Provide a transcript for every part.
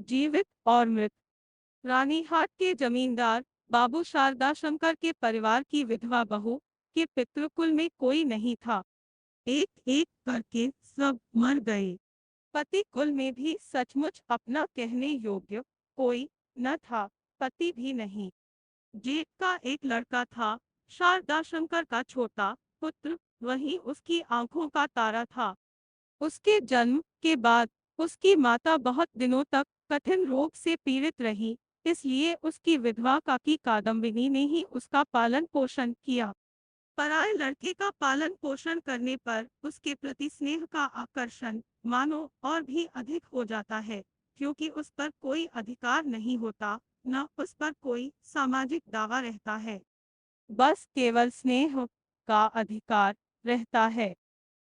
जीवित और मृत। रानीहाट के जमींदार बाबू शारदा शंकर के परिवार की विधवा बहू के पितृकुल में कोई नहीं था। एक एक करके सब मर गए। पति कुल में भी सचमुच अपना कहने योग्य कोई न था। पति भी नहीं। जेठ का एक लड़का था, शारदा शंकर का छोटा पुत्र, वही उसकी आंखों का तारा था। उसके जन्म के बाद उसकी माता बहुत दिनों तक कठिन रोग से पीड़ित रही, इसलिए उसकी विधवा काकी कादम्बिनी ने ही उसका पालन पोषण किया। पराये लड़के का पालन पोषण करने पर उसके प्रति स्नेह का आकर्षण मानो और भी अधिक हो जाता है, क्योंकि उस पर कोई अधिकार नहीं होता, न उस पर कोई सामाजिक दावा रहता है। बस केवल स्नेह का अधिकार रहता है।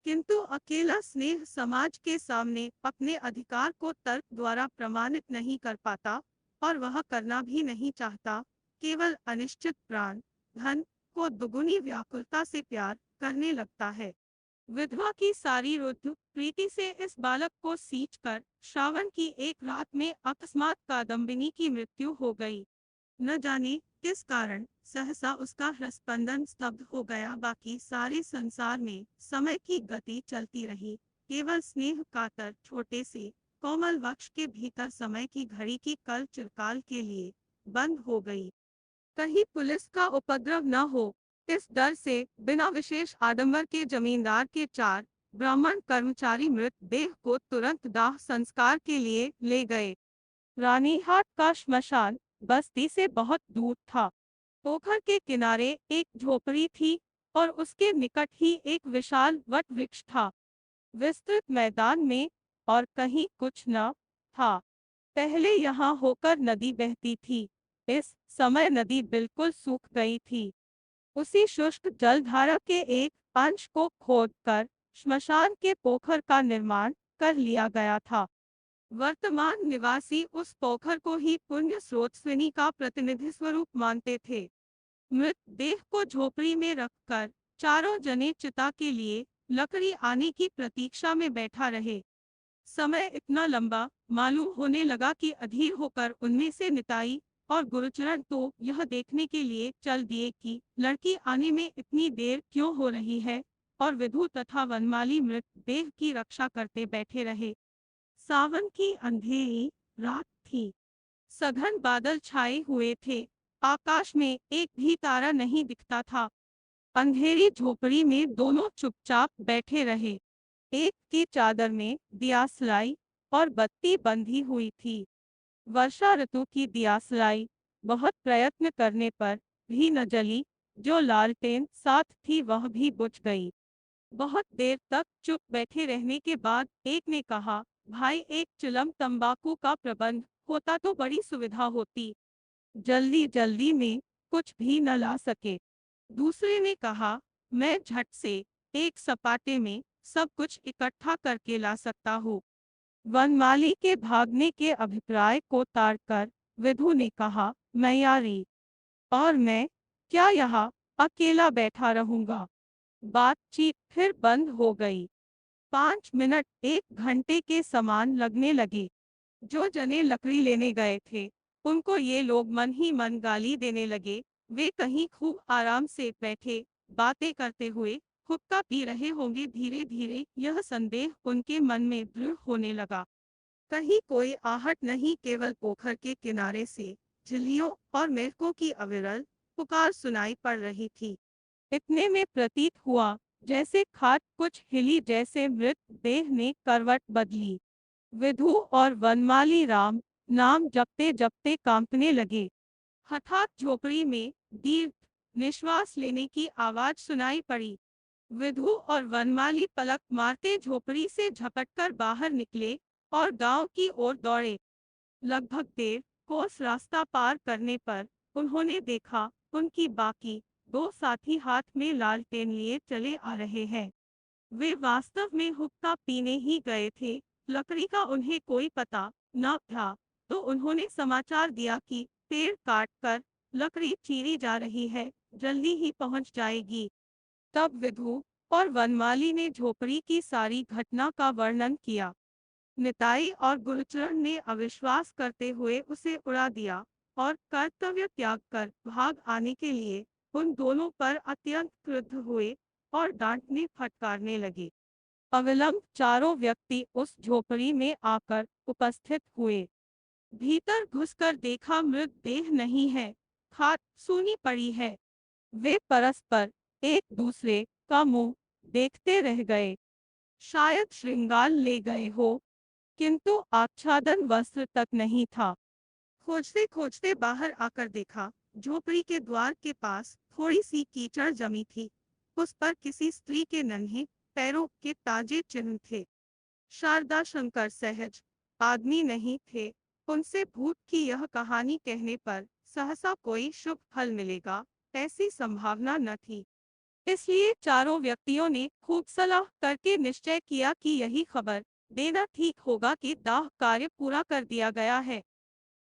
किंतु अकेला स्नेह समाज के सामने अपने अधिकार को तर्क द्वारा प्रमाणित नहीं कर पाता, और वह करना भी नहीं चाहता। केवल अनिश्चित प्राण धन को दुगुनी व्याकुलता से प्यार करने लगता है। विधवा की सारी रुद्र प्रीति से इस बालक को सींचकर श्रावण की एक रात में अकस्मात कादम्बिनी की मृत्यु हो गई। न जाने किस कारण सहसा उसका हृस्पंदन स्तब्ध हो गया। बाकी सारे संसार में समय की गति चलती रही। केवल स्नेह कातर छोटे से कोमल वक्ष के भीतर समय की घड़ी की कल चिरकाल के लिए बंद हो गई। कहीं पुलिस का उपद्रव न हो, इस डर से बिना विशेष आडंबर के जमींदार के 4 ब्राह्मण कर्मचारी मृत देह को तुरंत दाह संस्कार के लिए ले गए। रानीहाट का श्मशान बस्ती से बहुत दूर था। पोखर के किनारे एक झोपड़ी थी और उसके निकट ही एक विशाल वट वृक्ष था। विस्तृत मैदान में और कहीं कुछ न था। पहले यहाँ होकर नदी बहती थी। इस समय नदी बिल्कुल सूख गई थी। उसी शुष्क जलधारा के एक अंश को खोदकर श्मशान के पोखर का निर्माण कर लिया गया था। वर्तमान निवासी उस पोखर को ही पुण्य स्रोतस्विनी का प्रतिनिधि स्वरूप मानते थे। मृत देह को झोपड़ी में रखकर चारों जने चिता के लिए लकड़ी आने की प्रतीक्षा में बैठा रहे। समय इतना लंबा मालूम होने लगा कि अधीर होकर उनमें से निताई और गुरुचरण तो यह देखने के लिए चल दिए कि लड़की आने में इतनी देर क्यों हो रही है, और विधु तथा वनमाली मृत देह की रक्षा करते बैठे रहे। सावन की अंधेरी रात थी। सघन बादल छाए हुए थे। आकाश में एक भी तारा नहीं दिखता था। अंधेरी झोपड़ी में दोनों चुपचाप बैठे रहे। एक की चादर में दियासलाई और बत्ती बंधी हुई थी। वर्षा ऋतु की दियासलाई बहुत प्रयत्न करने पर भी न जली। जो लालटेन साथ थी वह भी बुझ गई। बहुत देर तक चुप बैठे रहने के बाद एक ने कहा, भाई एक चिलम तंबाकू का प्रबंध होता तो बड़ी सुविधा होती। जल्दी जल्दी में कुछ भी न ला सके। दूसरे ने कहा, मैं झट से एक सपाटे में सब कुछ इकट्ठा करके ला सकता हूँ। वनमाली के भागने के अभिप्राय को ताड़कर विधु ने कहा, मैयारी, और मैं क्या यहाँ अकेला बैठा रहूंगा। बातचीत फिर बंद हो गई। 5 मिनट 1 घंटे के समान लगने लगे। जो जने लकड़ी लेने गए थे, उनको ये लोग मन ही मन गाली देने लगे। वे कहीं खूब आराम से बैठे बातें करते हुए हुक्का पी रहे होंगे। धीरे धीरे यह संदेह उनके मन में दृढ़ होने लगा। कहीं कोई आहट नहीं, केवल पोखर के किनारे से झिल्लियों और मेढकों की अविरल पुकार सुनाई पड़ रही थी। इतने में प्रतीत हुआ जैसे खाट कुछ हिली, जैसे मृत देह ने करवट बदली। विधु और वनमाली राम नाम जपते जपते कांपने लगे। हठात झोपड़ी में दीर्घ निश्वास लेने की आवाज सुनाई पड़ी। विधु और वनमाली पलक मारते झोपड़ी से झपटकर बाहर निकले और गांव की ओर दौड़े। लगभग 1.5 कोस रास्ता पार करने पर उन्होंने देखा, उनकी बाकी 2 साथी हाथ में लालटेन लिए चले आ रहे हैं। वे वास्तव में हुक्का पीने ही गए थे। लकड़ी का उन्हें कोई पता न था, तो उन्होंने समाचार दिया कि पेड़ काट कर लकड़ी चीरी जा रही है, जल्दी ही पहुंच जाएगी। तब विधु और वनमाली ने झोपड़ी की सारी घटना का वर्णन किया। निताई और गुरुचरण ने अविश्वास करते हुए उसे उड़ा दिया और कर्तव्य त्याग कर भाग आने के लिए उन दोनों पर अत्यंत क्रुद्ध हुए और डांटने फटकारने लगे। अविलंब चारों व्यक्ति उस झोपड़ी में आकर उपस्थित हुए। भीतर घुसकर देखा मृतदेह नहीं है, खाट सूनी पड़ी है। वे परस्पर एक दूसरे का मुंह देखते रह गए। शायद श्रृंगार ले गए हो, किंतु आच्छादन वस्त्र तक नहीं था। खोजते खोजते बाहर आकर देखा, झोपड़ी के द्वार के पास थोड़ी सी कीचड़ जमी थी। उस पर किसी स्त्री के नन्हे पैरों के ताजे चिन्ह थे। शारदा शंकर सहज आदमी नहीं थे। उनसे भूत की यह कहानी कहने पर सहसा कोई शुभ फल मिलेगा, ऐसी संभावना न थी। इसलिए चारों व्यक्तियों ने खूब सलाह करके निश्चय किया कि यही खबर देना ठीक होगा कि दाह कार्य पूरा कर दिया गया है।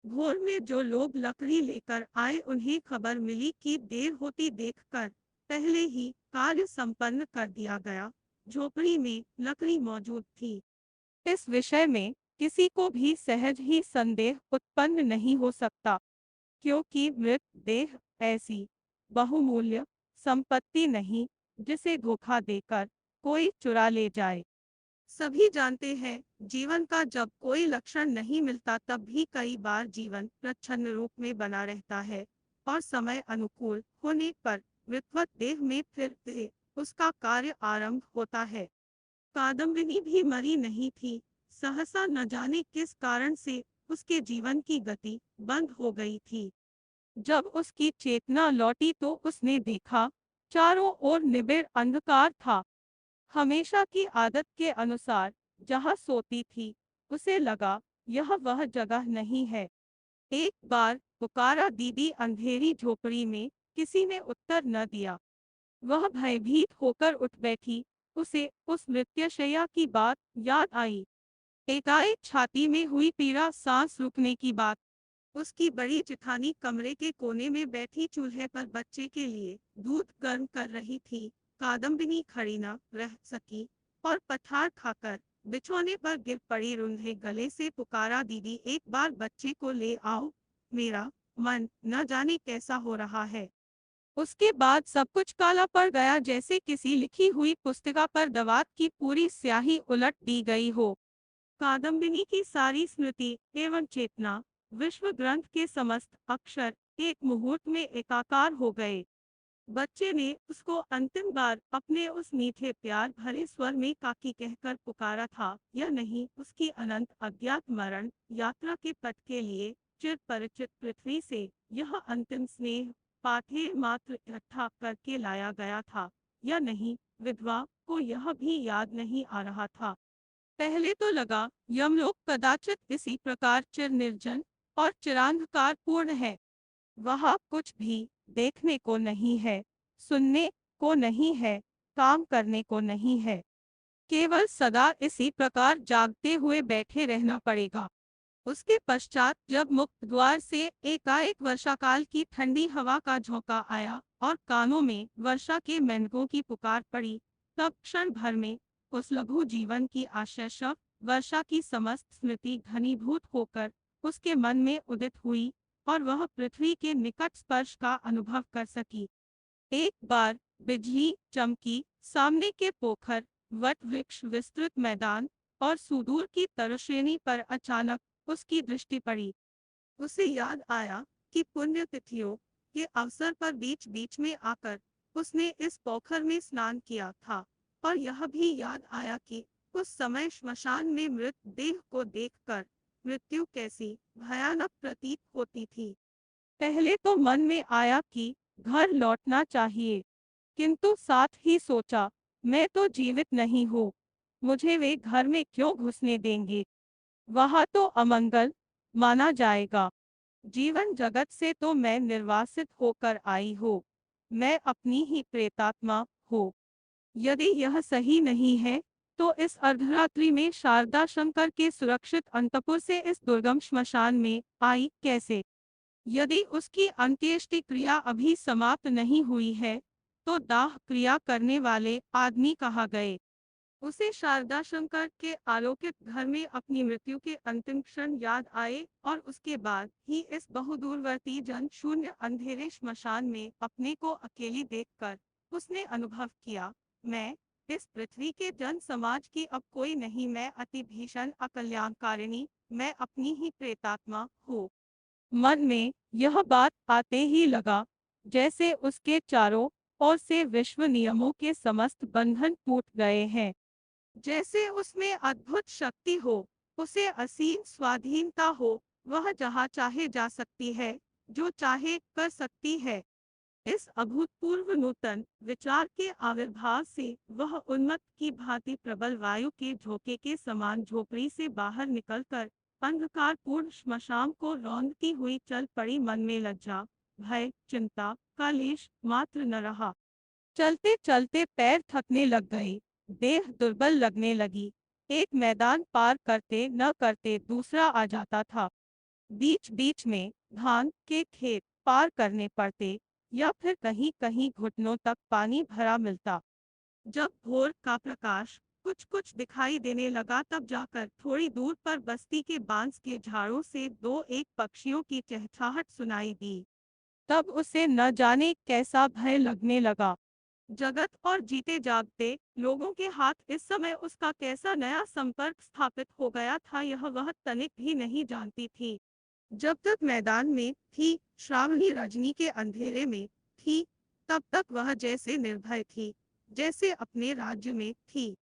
भोर में जो लोग लकड़ी लेकर आए उन्हें खबर मिली कि देर होती देखकर पहले ही कार्य संपन्न कर दिया गया। झोपड़ी में लकड़ी मौजूद थी। इस विषय में किसी को भी सहज ही संदेह उत्पन्न नहीं हो सकता, क्योंकि मृत देह ऐसी बहुमूल्य संपत्ति नहीं जिसे धोखा देकर कोई चुरा ले जाए। सभी जानते हैं, जीवन का जब कोई लक्षण नहीं मिलता तब भी कई बार जीवन प्रच्छन्न रूप में बना रहता है और समय अनुकूल होने पर वित्वत देह में फिर से उसका कार्य आरंभ होता है। कादम्बिनी भी मरी नहीं थी। सहसा न जाने किस कारण से उसके जीवन की गति बंद हो गई थी। जब उसकी चेतना लौटी तो उसने देखा, चारों ओर निबिड़ अंधकार था। हमेशा की आदत के अनुसार जहाँ सोती थी, उसे लगा यह वह जगह नहीं है। एक बार पुकारा दीदी अंधेरी झोपड़ी में, किसी ने उत्तर न दिया। वह भयभीत होकर उठ बैठी। उसे उस मृत्युशैया की बात याद आई। एकाएक छाती में हुई पीड़ा, सांस रुकने की बात। उसकी बड़ी जिठानी कमरे के कोने में बैठी चूल्हे पर बच्चे के लिए दूध गर्म कर रही थी। कादम्बिनी खड़ी न रह सकी और पठार खाकर बिछोने पर गिर पड़ी। रूंधे गले से पुकारा, दीदी एक बार बच्चे को ले आओ। मेरा मन न जाने कैसा हो रहा है। उसके बाद सब कुछ काला पड़ गया, जैसे किसी लिखी हुई पुस्तिका पर दवात की पूरी स्याही उलट दी गई हो। कादम्बिनी की सारी स्मृति एवं चेतना, विश्व ग्रंथ के समस्त अक्षर एक मुहूर्त में एकाकार हो गए। बच्चे ने उसको अंतिम बार अपने उस मीठे प्यार भरे स्वर में काकी कहकर पुकारा था या नहीं। उसकी अनंत अज्ञात मरण यात्रा के पथ के लिए चिर परिचित पृथ्वी से यह अंतिम स्नेह पाथेय मात्र इकट्ठा करके लाया गया था या नहीं, विधवा को यह भी याद नहीं आ रहा था। पहले तो लगा यमलोक कदाचित इसी प्रकार चिर निर्जन और चिरांधकार पूर्ण है। वहाँ कुछ भी देखने को नहीं है, सुनने को नहीं है, काम करने को नहीं है। केवल सदा इसी प्रकार जागते हुए बैठे रहना पड़ेगा। उसके पश्चात जब मुक्त द्वार से एकाएक वर्षाकाल की ठंडी हवा का झोंका आया और कानों में वर्षा के मेंढकों की पुकार पड़ी, तब क्षण भर में उस लघु जीवन की आशय शव वर्षा की समस्त स्मृति घनीभूत होकर उसके मन में उदित हुई और वह पृथ्वी के निकट स्पर्श का अनुभव कर सकी। एक बार बिजली चमकी, सामने के पोखर, वट वृक्ष, विस्तृत मैदान और सुदूर की तरश्रेणी पर अचानक उसकी दृष्टि पड़ी। उसे याद आया कि पुण्यतिथियों के अवसर पर बीच बीच में आकर उसने इस पोखर में स्नान किया था और यह भी याद आया कि उस समय श्मशान में मृत देह को देखकर मृत्यु कैसी भयानक प्रतीत होती थी। पहले तो मन में आया कि घर लौटना चाहिए, किंतु साथ ही सोचा, मैं तो जीवित नहीं हूँ, मुझे वे घर में क्यों घुसने देंगे। वहाँ तो अमंगल माना जाएगा। जीवन जगत से तो मैं निर्वासित होकर आई हूँ, मैं अपनी ही प्रेतात्मा हूँ। यदि यह सही नहीं है तो इस अर्धरात्रि में शारदा शंकर के सुरक्षित अंतपुर से इस दुर्गम श्मशान में आई कैसे। यदि उसकी अंत्येष्टि क्रिया अभी समाप्त नहीं हुई है तो दाह क्रिया करने वाले आदमी कहाँ गए। उसे शारदा शंकर के आलोकित घर में अपनी मृत्यु के अंतिम क्षण याद आए और उसके बाद ही इस बहुदूरवर्ती जन शून्य अंधेरे श्मशान में अपने को अकेली देखकर उसने अनुभव किया, मैं इस पृथ्वी के जन समाज की अब कोई नहीं, मैं अति भीषण अकल्याणकारिणी, मैं अपनी ही प्रेतात्मा हूँ। मन में यह बात आते ही लगा जैसे उसके चारों ओर से विश्व नियमों के समस्त बंधन टूट गए हैं, जैसे उसमें अद्भुत शक्ति हो, उसे असीम स्वाधीनता हो, वह जहाँ चाहे जा सकती है, जो चाहे कर सकती है। इस अभूतपूर्व नूतन विचार के आविर्भाव से वह उन्मत्त की भांति प्रबल वायु के झोंके के समान झोपड़ी से बाहर निकलकर अंधकारपूर्ण श्मशान को रौंदती हुई चल पड़ी। मन में लज्जा, भय, चिंता का लेश मात्र न रहा। चलते चलते पैर थकने लग गए, देह दुर्बल लगने लगी। एक मैदान पार करते न करते दूसरा आ जाता था। बीच बीच में धान के खेत पार करने पड़ते या फिर कहीं कहीं घुटनों तक पानी भरा मिलता। जब भोर का प्रकाश कुछ कुछ दिखाई देने लगा तब जाकर थोड़ी दूर पर बस्ती के बांस के झाड़ों से दो एक पक्षियों की चहचहाहट सुनाई दी। तब उसे न जाने कैसा भय लगने लगा। जगत और जीते जागते लोगों के हाथ इस समय उसका कैसा नया संपर्क स्थापित हो गया था, यह वह तनिक भी नहीं जानती थी। जब तक मैदान में थी, श्रावणी रजनी के अंधेरे में थी, तब तक वह जैसे निर्भय थी, जैसे अपने राज्य में थी।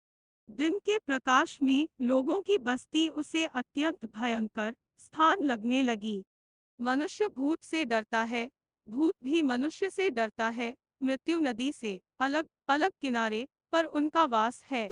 दिन के प्रकाश में लोगों की बस्ती उसे अत्यंत भयंकर स्थान लगने लगी। मनुष्य भूत से डरता है, भूत भी मनुष्य से डरता है। मृत्यु नदी से अलग अलग किनारे पर उनका वास है।